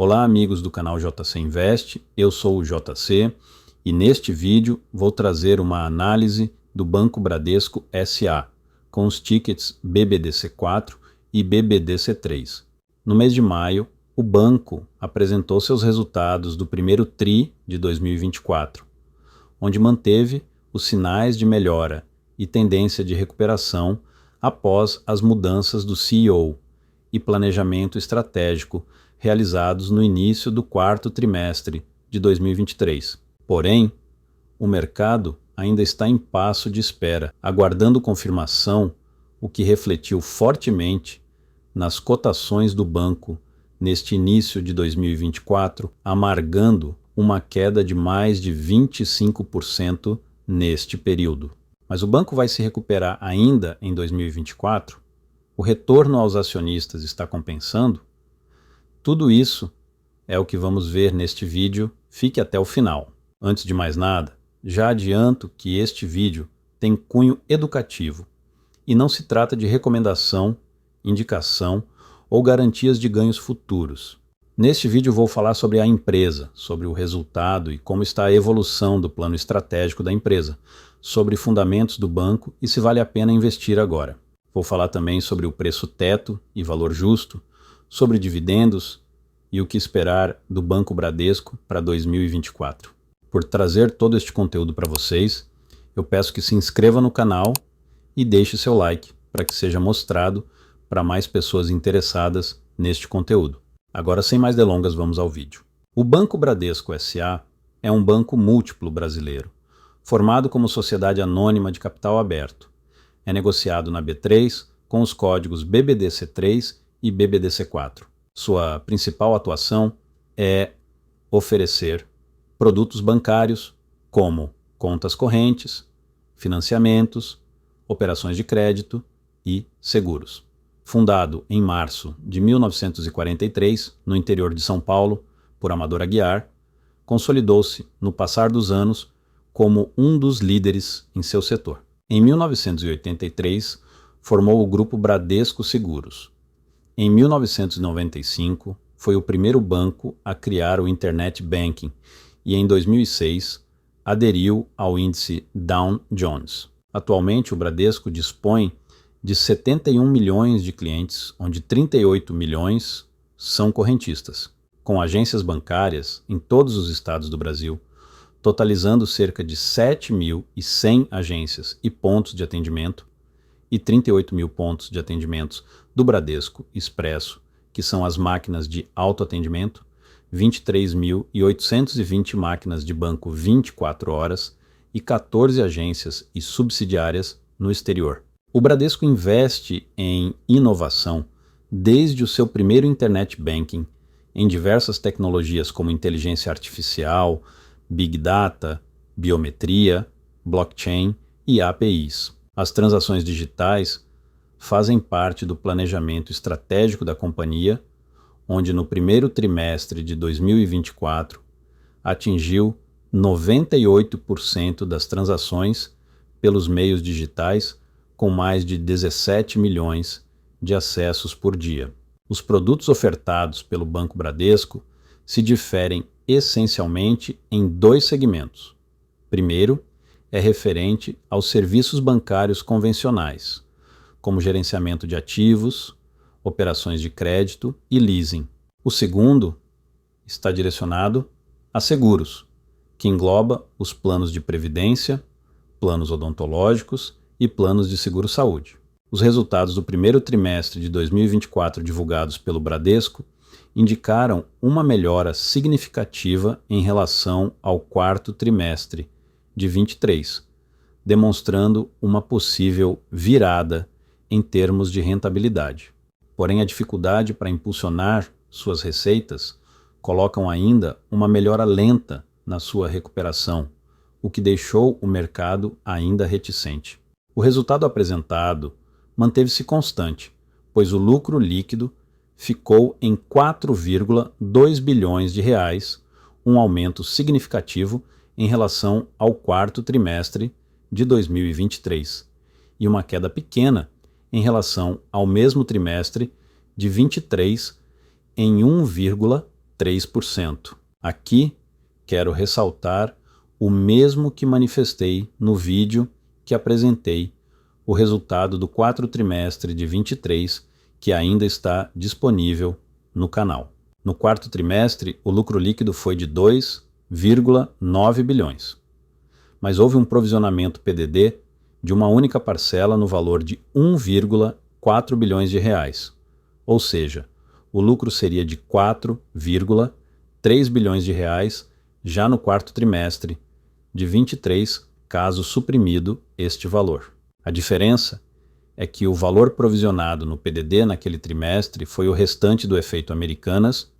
Olá amigos do canal JC Invest, eu sou o JC e neste vídeo vou trazer uma análise do Banco Bradesco SA com os tickets BBDC4 e BBDC3. No mês de maio, o banco apresentou seus resultados do primeiro TRI de 2024, onde manteve os sinais de melhora e tendência de recuperação após as mudanças do CEO e planejamento estratégico realizados no início do quarto trimestre de 2023. Porém, o mercado ainda está em passo de espera, aguardando confirmação, o que refletiu fortemente nas cotações do banco neste início de 2024, amargando uma queda de mais de 25% neste período. Mas o banco vai se recuperar ainda em 2024? O retorno aos acionistas está compensando? Tudo isso é o que vamos ver neste vídeo, fique até o final. Antes de mais nada, já adianto que este vídeo tem cunho educativo e não se trata de recomendação, indicação ou garantias de ganhos futuros. Neste vídeo vou falar sobre a empresa, sobre o resultado e como está a evolução do plano estratégico da empresa, sobre fundamentos do banco e se vale a pena investir agora. Vou falar também sobre o preço teto e valor justo, sobre dividendos e o que esperar do Banco Bradesco para 2024. Por trazer todo este conteúdo para vocês, eu peço que se inscreva no canal e deixe seu like para que seja mostrado para mais pessoas interessadas neste conteúdo. Agora, sem mais delongas, vamos ao vídeo. O Banco Bradesco SA é um banco múltiplo brasileiro, formado como sociedade anônima de capital aberto. É negociado na B3 com os códigos BBDC3 e BBDC4. Sua principal atuação é oferecer produtos bancários como contas correntes, financiamentos, operações de crédito e seguros. Fundado em março de 1943, no interior de São Paulo, por Amador Aguiar, consolidou-se, no passar dos anos, como um dos líderes em seu setor. Em 1983, formou o Grupo Bradesco Seguros. Em 1995, foi o primeiro banco a criar o Internet Banking e, em 2006, aderiu ao índice Dow Jones. Atualmente, o Bradesco dispõe de 71 milhões de clientes, onde 38 milhões são correntistas, com agências bancárias em todos os estados do Brasil, totalizando cerca de 7.100 agências e pontos de atendimento e 38 mil pontos de atendimentos do Bradesco Expresso, que são as máquinas de autoatendimento, 23.820 máquinas de banco 24 horas e 14 agências e subsidiárias no exterior. O Bradesco investe em inovação desde o seu primeiro Internet Banking, em diversas tecnologias como inteligência artificial, Big Data, biometria, blockchain e APIs. As transações digitais fazem parte do planejamento estratégico da companhia, onde no primeiro trimestre de 2024 atingiu 98% das transações pelos meios digitais, com mais de 17 milhões de acessos por dia. Os produtos ofertados pelo Banco Bradesco se diferem essencialmente em dois segmentos. Primeiro, é referente aos serviços bancários convencionais, como gerenciamento de ativos, operações de crédito e leasing. O segundo está direcionado a seguros, que engloba os planos de previdência, planos odontológicos e planos de seguro-saúde. Os resultados do primeiro trimestre de 2024 divulgados pelo Bradesco indicaram uma melhora significativa em relação ao quarto trimestre de 23, demonstrando uma possível virada em termos de rentabilidade. Porém, a dificuldade para impulsionar suas receitas colocam ainda uma melhora lenta na sua recuperação, o que deixou o mercado ainda reticente. O resultado apresentado manteve-se constante, pois o lucro líquido ficou em 4,2 bilhões de reais, um aumento significativo em relação ao quarto trimestre de 2023 e uma queda pequena em relação ao mesmo trimestre de 23 em 1,3%. 3%. Aqui quero ressaltar o mesmo que manifestei no vídeo que apresentei o resultado do quarto trimestre de 23, que ainda está disponível no canal. No quarto trimestre, o lucro líquido foi de 2,9 bilhões, mas houve um provisionamento PDD de uma única parcela no valor de 1,4 bilhões de reais, ou seja, o lucro seria de 4,3 bilhões de reais já no quarto trimestre de 23, caso suprimido este valor. A diferença é que o valor provisionado no PDD naquele trimestre foi o restante do efeito Americanas,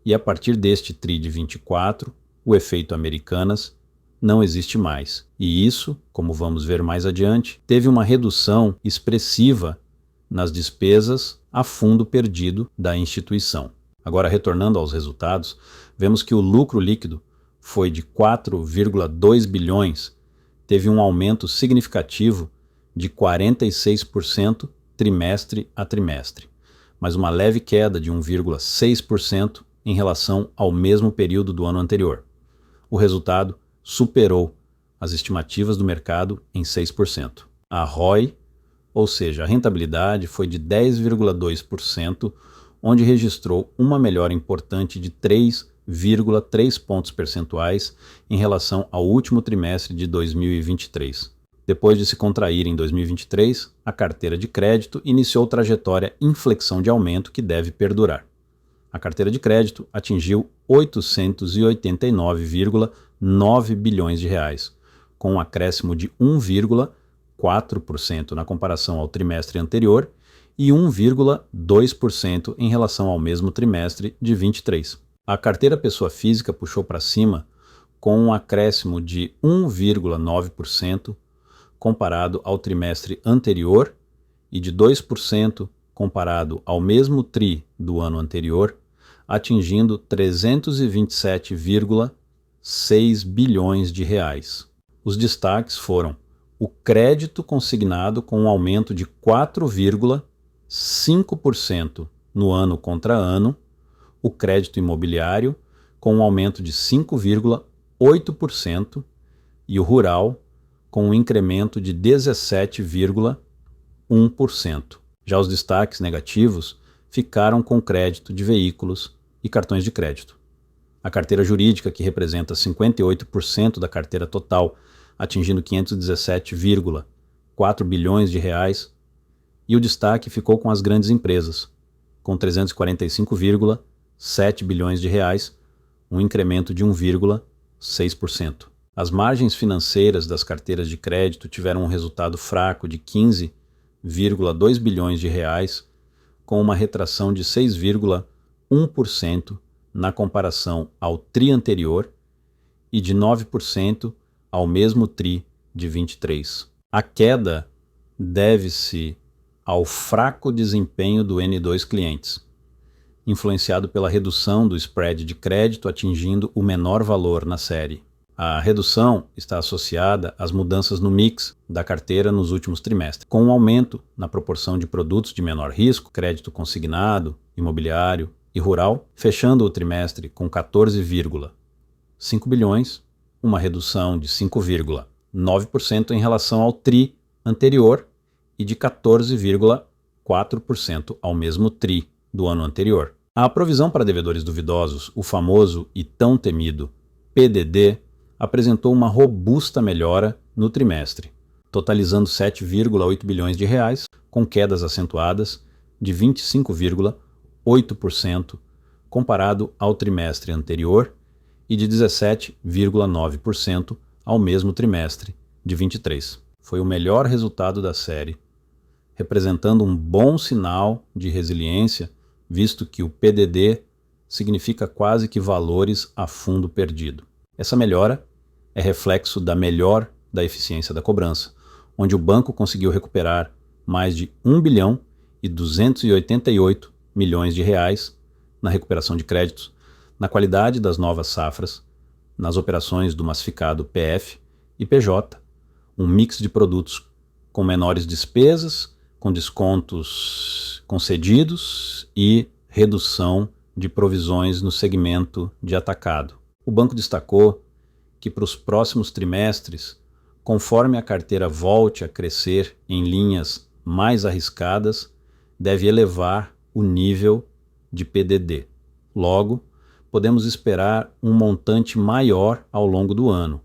e a partir deste TRI de 24, o efeito Americanas não existe mais. E isso, como vamos ver mais adiante, teve uma redução expressiva nas despesas a fundo perdido da instituição. Agora, retornando aos resultados, vemos que o lucro líquido foi de 4,2 bilhões, teve um aumento significativo de 46% trimestre a trimestre, mas uma leve queda de 1,6% em relação ao mesmo período do ano anterior. O resultado superou as estimativas do mercado em 6%. A ROI, ou seja, a rentabilidade, foi de 10,2%, onde registrou uma melhora importante de 3,3 pontos percentuais em relação ao último trimestre de 2023. Depois de se contrair em 2023, a carteira de crédito iniciou trajetória inflexão de aumento que deve perdurar. A carteira de crédito atingiu 889,9 bilhões de reais, com um acréscimo de 1,4% na comparação ao trimestre anterior e 1,2% em relação ao mesmo trimestre de 23. A carteira pessoa física puxou para cima com um acréscimo de 1,9% comparado ao trimestre anterior e de 2% comparado ao mesmo TRI do ano anterior, atingindo 327,6 bilhões de reais. Os destaques foram o crédito consignado com um aumento de 4,5% no ano contra ano, o crédito imobiliário com um aumento de 5,8% e o rural com um incremento de 17,1%. Já os destaques negativos ficaram com crédito de veículos e cartões de crédito. A carteira jurídica, que representa 58% da carteira total, atingindo 517,4 bilhões de reais, e o destaque ficou com as grandes empresas, com 345,7 bilhões de reais, um incremento de 1,6%. As margens financeiras das carteiras de crédito tiveram um resultado fraco de 15,2 bilhões de reais, com uma retração de 6,1% na comparação ao TRI anterior e de 9% ao mesmo TRI de 23. A queda deve-se ao fraco desempenho do N2 clientes, influenciado pela redução do spread de crédito atingindo o menor valor na série. A redução está associada às mudanças no mix da carteira nos últimos trimestres, com um aumento na proporção de produtos de menor risco, crédito consignado, imobiliário e rural, fechando o trimestre com 14,5 bilhões, uma redução de 5,9% em relação ao TRI anterior e de 14,4% ao mesmo TRI do ano anterior. A provisão para devedores duvidosos, o famoso e tão temido PDD, apresentou uma robusta melhora no trimestre, totalizando 7,8 bilhões de reais, com quedas acentuadas de 25,8% comparado ao trimestre anterior e de 17,9% ao mesmo trimestre de 23. Foi o melhor resultado da série, representando um bom sinal de resiliência, visto que o PDD significa quase que valores a fundo perdido. Essa melhora é reflexo da melhora da eficiência da cobrança, onde o banco conseguiu recuperar mais de 1 bilhão e 288 milhões de reais na recuperação de créditos, na qualidade das novas safras, nas operações do massificado PF e PJ, um mix de produtos com menores despesas, com descontos concedidos e redução de provisões no segmento de atacado. O banco destacou que para os próximos trimestres, conforme a carteira volte a crescer em linhas mais arriscadas, deve elevar o nível de PDD. Logo, podemos esperar um montante maior ao longo do ano,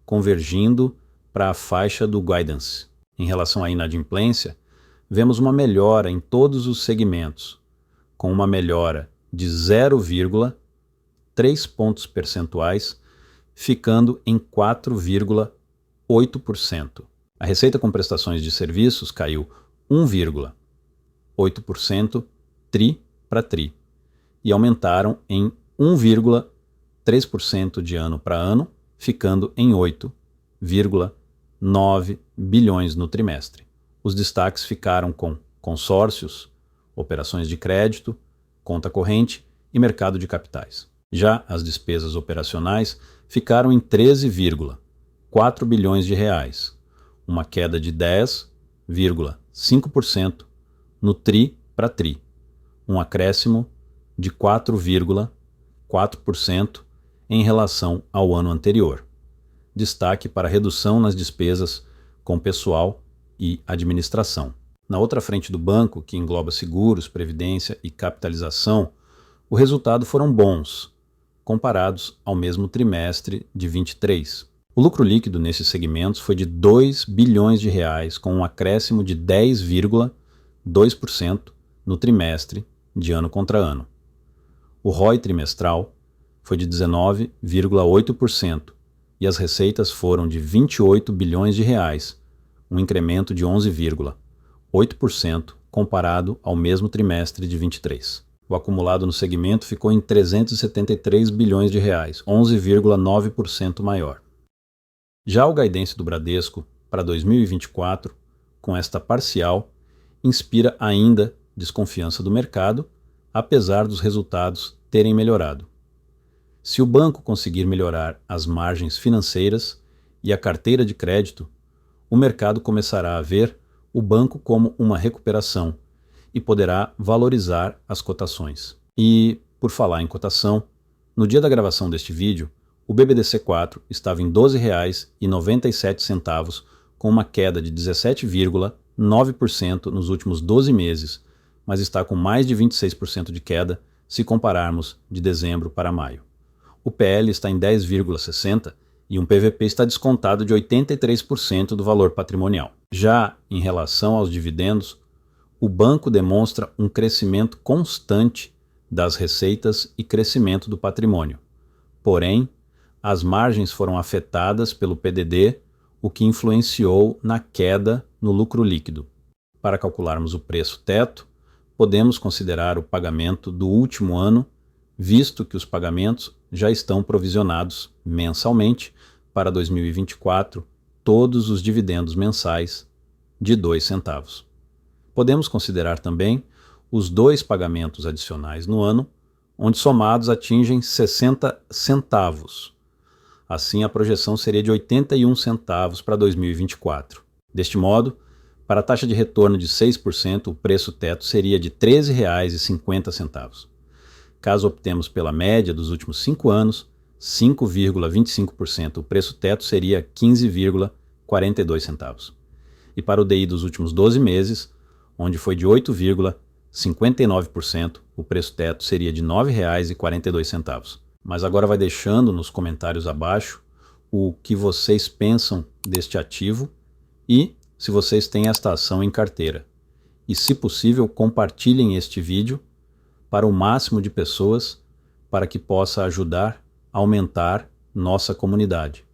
convergindo para a faixa do guidance. Em relação à inadimplência, vemos uma melhora em todos os segmentos, com uma melhora de 0,3 pontos percentuais, ficando em 4,8%. A receita com prestações de serviços caiu 1,8% tri para tri e aumentaram em 1,3% de ano para ano, ficando em 8,9 bilhões no trimestre. Os destaques ficaram com consórcios, operações de crédito, conta corrente e mercado de capitais. Já as despesas operacionais ficaram em 13,4 bilhões de reais, uma queda de 10,5% no tri para tri, um acréscimo de 4,4% em relação ao ano anterior. Destaque para redução nas despesas com pessoal e administração. Na outra frente do banco, que engloba seguros, previdência e capitalização, o resultado foram bons, comparados ao mesmo trimestre de 23. O lucro líquido nesses segmentos foi de 2 bilhões de reais, com um acréscimo de 10,2% no trimestre de ano contra ano. O ROI trimestral foi de 19,8% e as receitas foram de 28 bilhões de reais, um incremento de 11,8% comparado ao mesmo trimestre de 23. O acumulado no segmento ficou em 373 bilhões de reais, 11,9% maior. Já o guidance do Bradesco para 2024, com esta parcial, inspira ainda desconfiança do mercado, apesar dos resultados terem melhorado. Se o banco conseguir melhorar as margens financeiras e a carteira de crédito, o mercado começará a ver o banco como uma recuperação e poderá valorizar as cotações. E, por falar em cotação, no dia da gravação deste vídeo, o BBDC4 estava em R$ 12,97, com uma queda de 17,9% nos últimos 12 meses, mas está com mais de 26% de queda se compararmos de dezembro para maio. O PL está em 10,60% e um PVP está descontado de 83% do valor patrimonial. Já em relação aos dividendos, o banco demonstra um crescimento constante das receitas e crescimento do patrimônio. Porém, as margens foram afetadas pelo PDD, o que influenciou na queda no lucro líquido. Para calcularmos o preço teto, podemos considerar o pagamento do último ano, visto que os pagamentos já estão provisionados mensalmente para 2024, todos os dividendos mensais de 2 centavos. Podemos considerar também os 2 pagamentos adicionais no ano, onde somados atingem 60 centavos. Assim, a projeção seria de 81 centavos para 2024. Deste modo, para a taxa de retorno de 6%, o preço teto seria de R$ 13,50. Caso optemos pela média dos últimos 5 anos, 5,25%, o preço teto seria 15,42 centavos. E para o DI dos últimos 12 meses, onde foi de 8,59%, o preço teto seria de R$ 9,42. Mas agora vai deixando nos comentários abaixo o que vocês pensam deste ativo e se vocês têm esta ação em carteira. E, se possível, compartilhem este vídeo para o máximo de pessoas para que possa ajudar a aumentar nossa comunidade.